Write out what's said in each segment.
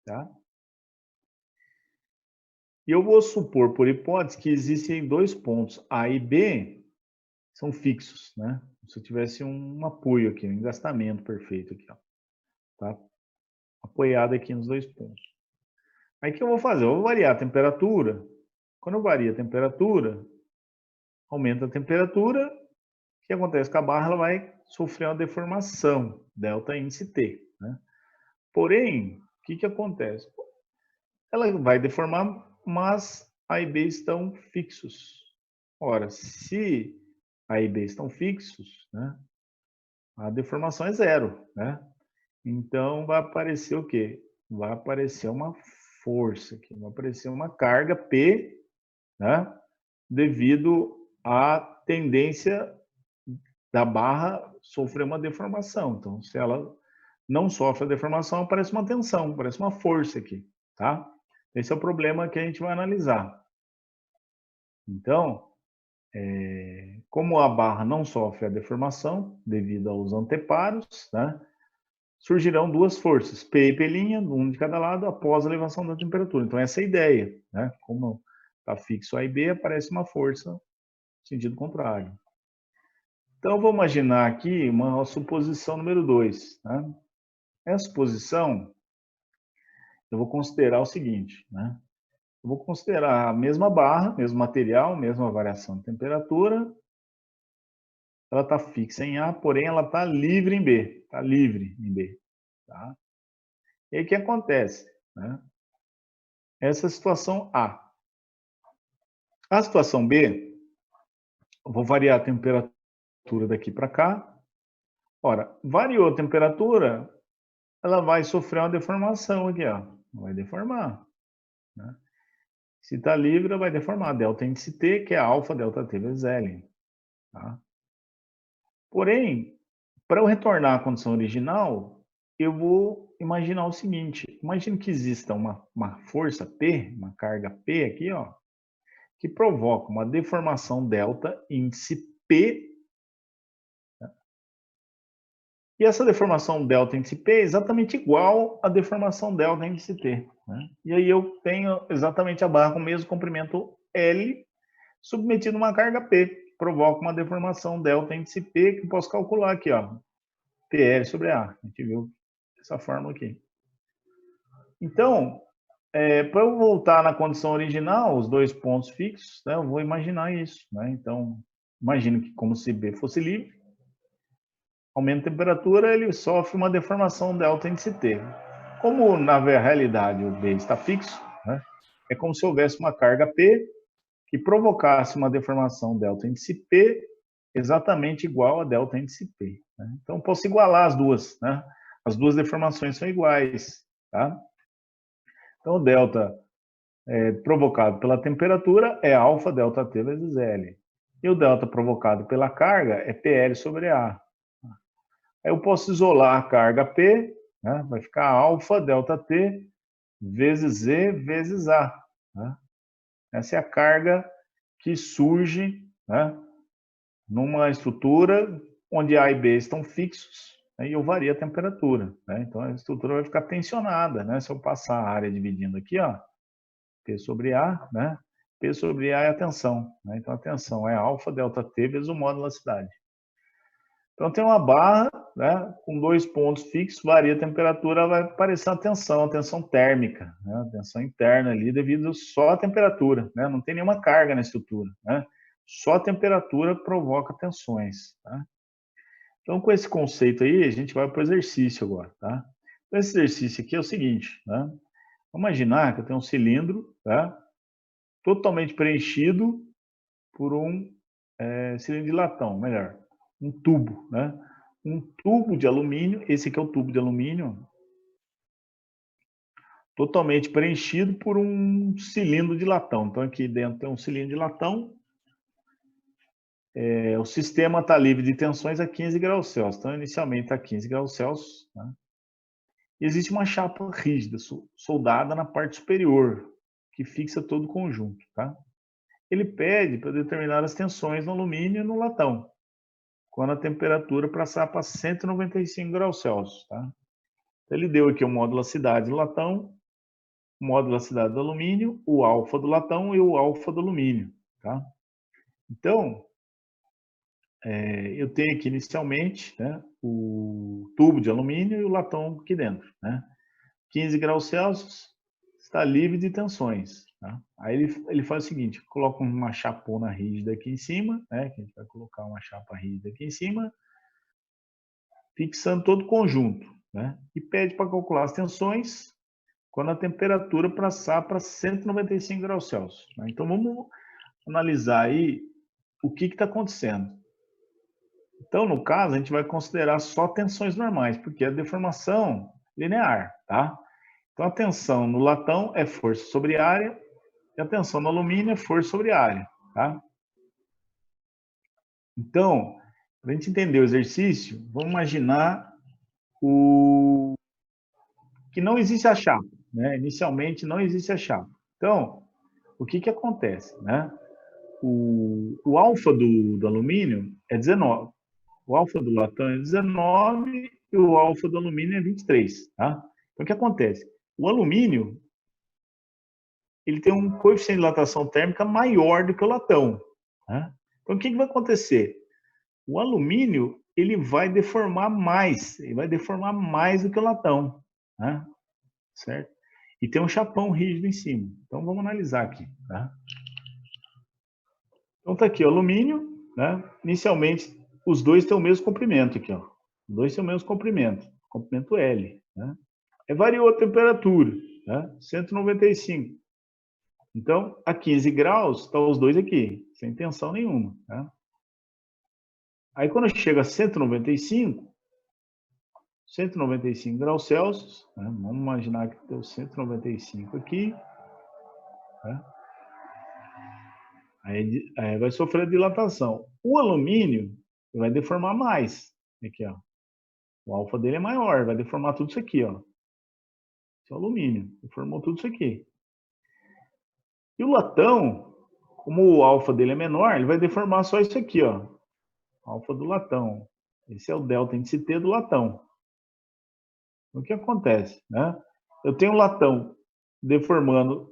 tá? E eu vou supor, por hipótese, que existem dois pontos, A e B, são fixos, né? Se eu tivesse um apoio aqui, um engastamento perfeito aqui, ó, tá? Apoiado aqui nos dois pontos. Aí o que eu vou fazer? Eu vou variar a temperatura. Quando eu vario a temperatura, aumenta a temperatura, o que acontece com a barra? Ela vai sofrer uma deformação, delta índice T, né? Porém, o que acontece? Ela vai deformar, mas A e B estão fixos. Ora, se A e B estão fixos, né, a deformação é zero, né? Então vai aparecer o quê? Vai aparecer uma força aqui, vai aparecer uma carga P, né, devido à tendência da barra sofrer uma deformação. Então, se ela não sofre a deformação, aparece uma tensão, aparece uma força aqui, tá? Esse é o problema que a gente vai analisar. Então, como a barra não sofre a deformação devido aos anteparos, né, surgirão duas forças, P e P', um de cada lado, após a elevação da temperatura. Então, essa é a ideia, né? Como está fixo A e B, aparece uma força no sentido contrário. Então, vou imaginar aqui uma suposição número 2. Né? Essa suposição, eu vou considerar o seguinte, né? Eu vou considerar a mesma barra, mesmo material, mesma variação de temperatura. Ela está fixa em A, porém ela está livre em B. Está livre em B. Tá? E aí o que acontece? Né? Essa é a situação A. A situação B, eu vou variar a temperatura daqui para cá. Ora, variou a temperatura, ela vai sofrer uma deformação aqui, ó. Vai deformar. Né? Se está livre, ela vai deformar. Delta índice T, que é alfa delta T vezes L. Tá? Porém, para eu retornar à condição original, eu vou imaginar o seguinte. Imagine que exista uma força P, uma carga P aqui, ó, que provoca uma deformação delta índice P. E essa deformação delta índice P é exatamente igual à deformação delta índice T. Né? E aí eu tenho exatamente a barra com o mesmo comprimento L submetido a uma carga P, que provoca uma deformação delta índice P, que eu posso calcular aqui, ó, PL sobre A. A gente viu essa fórmula aqui. Então, para eu voltar na condição original, os dois pontos fixos, né, eu vou imaginar isso. Né? Então, imagino que como se B fosse livre, aumenta a temperatura, ele sofre uma deformação delta índice T. Como na realidade o B está fixo, né, é como se houvesse uma carga P que provocasse uma deformação delta índice P exatamente igual a delta índice P. Né? Então, eu posso igualar as duas. Né? As duas deformações são iguais. Tá? Então, o delta provocado pela temperatura é alfa delta T vezes L. E o delta provocado pela carga é PL sobre A. Aí eu posso isolar a carga P, né? Vai ficar alfa delta T vezes Z vezes A. Né? Essa é a carga que surge, né, numa estrutura onde A e B estão fixos, né, e eu vario a temperatura. Né? Então a estrutura vai ficar tensionada. Né? Se eu passar a área dividindo aqui, ó, P sobre A, né? P sobre A é a tensão. Né? Então a tensão é alfa delta T vezes o módulo da cidade. Então tem uma barra, né, com dois pontos fixos, varia a temperatura, vai aparecer a tensão térmica, né, a tensão interna ali, devido só à temperatura, né, não tem nenhuma carga na estrutura, né, só a temperatura provoca tensões. Tá? Então com esse conceito aí, a gente vai para o exercício agora. Tá? Então, esse exercício aqui é o seguinte, né, vamos imaginar que eu tenho um cilindro, tá, totalmente preenchido por um cilindro de latão, melhor, um tubo, né? Um tubo de alumínio, esse aqui é o tubo de alumínio, totalmente preenchido por um cilindro de latão. Então, aqui dentro tem um cilindro de latão, o sistema está livre de tensões a 15 graus Celsius. Então, inicialmente está a 15 graus Celsius. Né? E existe uma chapa rígida, soldada na parte superior, que fixa todo o conjunto. Tá? Ele pede para determinar as tensões no alumínio e no latão, quando a temperatura passar para 195 graus Celsius. Tá? Então, ele deu aqui o módulo da cidade do latão, o módulo da cidade do alumínio, o alfa do latão e o alfa do alumínio, tá? Então, eu tenho aqui inicialmente, né, o tubo de alumínio e o latão aqui dentro, né? 15 graus Celsius, está livre de tensões, tá? Aí ele faz o seguinte, coloca uma chapona rígida aqui em cima, né, que a gente vai colocar uma chapa rígida aqui em cima, fixando todo o conjunto, né? E pede para calcular as tensões quando a temperatura passar para 195 graus Celsius, né? Então vamos analisar aí o que está acontecendo. Então, no caso, a gente vai considerar só tensões normais, porque é deformação linear, tá? Então, a tensão no latão é força sobre área, e a tensão no alumínio é força sobre área, tá? Então, para a gente entender o exercício, vamos imaginar que não existe a chapa, né? Inicialmente, não existe a chapa. Então, o que acontece, né? O alfa do alumínio é 19, o alfa do latão é 19 e o alfa do alumínio é 23, tá? Então, o que acontece? O alumínio, ele tem um coeficiente de dilatação térmica maior do que o latão, né? Então, o que vai acontecer? O alumínio, ele vai deformar mais, do que o latão, né? Certo? E tem um chapão rígido em cima. Então, vamos analisar aqui, tá? Então, tá aqui o alumínio, né? Inicialmente, os dois têm o mesmo comprimento aqui, ó. Os dois têm o mesmo comprimento L, né? Aí variou a temperatura, né? 195. Então, a 15 graus, estão os dois aqui, sem tensão nenhuma, né? Aí, quando chega a 195 graus Celsius, né? Vamos imaginar que deu 195 aqui, né? Aí vai sofrer dilatação. O alumínio vai deformar mais. Aqui, ó. O alfa dele é maior, vai deformar tudo isso aqui, ó. Esse é o alumínio, deformou tudo isso aqui. E o latão, como o alfa dele é menor, ele vai deformar só isso aqui, ó. Alfa do latão. Esse é o delta índice T do latão. O que acontece, né? Eu tenho o latão deformando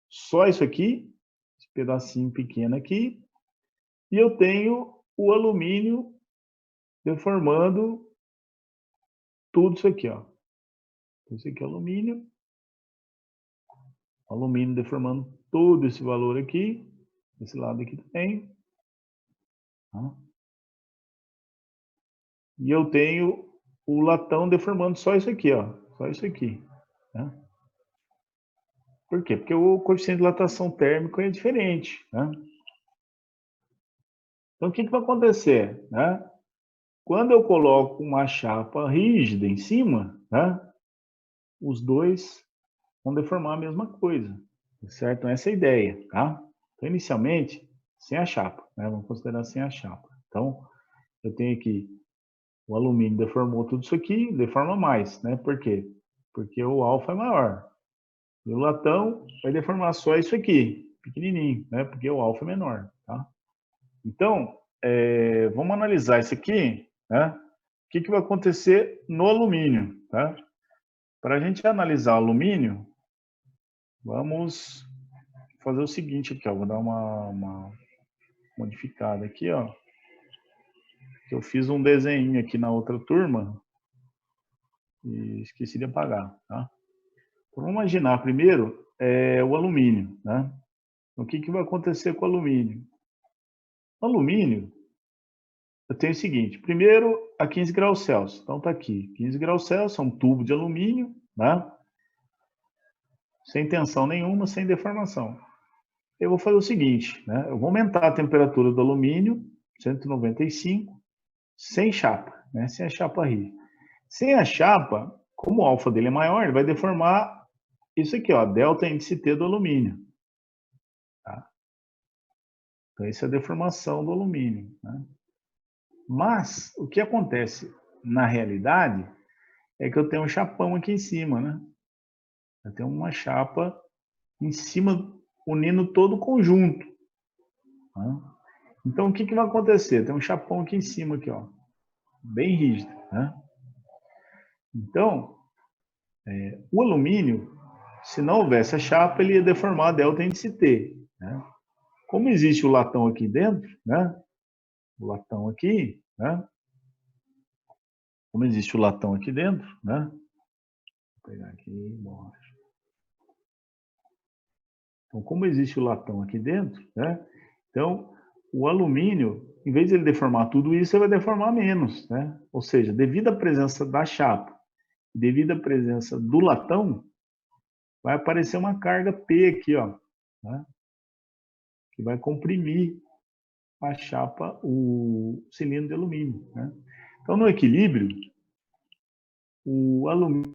só isso aqui, esse pedacinho pequeno aqui, e eu tenho o alumínio deformando tudo isso aqui, ó. Isso aqui é alumínio. Alumínio deformando todo esse valor aqui. Esse lado aqui também. Tá? E eu tenho o latão deformando só isso aqui, ó. Só isso aqui. Né? Por quê? Porque o coeficiente de dilatação térmico é diferente. Né? Então, o que vai acontecer? Né? Quando eu coloco uma chapa rígida em cima, né? Os dois vão deformar a mesma coisa. Certo? Então, essa é a ideia. Tá? Então, inicialmente, sem a chapa. Né? Vamos considerar sem a chapa. Então, eu tenho aqui o alumínio deformou tudo isso aqui, deforma mais, né? Por quê? Porque o alfa é maior. E o latão vai deformar só isso aqui, pequenininho, né? Porque o alfa é menor, tá? Então, vamos analisar isso aqui, né? O que vai acontecer no alumínio, tá? Para a gente analisar o alumínio, vamos fazer o seguinte aqui, ó. Vou dar uma modificada aqui, ó. Eu fiz um desenho aqui na outra turma e esqueci de apagar, tá? Então, vamos imaginar primeiro o alumínio, né? O que vai acontecer com o alumínio? O alumínio, eu tenho o seguinte, primeiro a 15 graus Celsius, então tá aqui, 15 graus Celsius, é um tubo de alumínio, né? Sem tensão nenhuma, sem deformação. Eu vou fazer o seguinte, né? Eu vou aumentar a temperatura do alumínio, 195, sem chapa, né? Sem a chapa rígida. Sem a chapa, como o alfa dele é maior, ele vai deformar isso aqui, ó, delta índice T do alumínio. Tá? Então, isso é a deformação do alumínio. Né? Mas, o que acontece na realidade é que eu tenho um chapão aqui em cima, né? Eu tenho uma chapa em cima, unindo todo o conjunto. Né? Então, o que vai acontecer? Tem um chapão aqui em cima, aqui, ó, bem rígido. Né? Então, o alumínio, Se não houvesse a chapa, ele ia deformar a delta índice T, né? Como existe o latão aqui dentro, né? O latão aqui, né? Como existe o latão aqui dentro, né? Vou pegar aqui, bom. Então, como existe o latão aqui dentro, né? Então, o alumínio, em vez de ele deformar tudo isso, ele vai deformar menos, né? Ou seja, devido à presença da chapa, devido à presença do latão, vai aparecer uma carga P aqui, ó, né? Que vai comprimir a chapa, o cilindro de alumínio, né? Então, no equilíbrio, o alumínio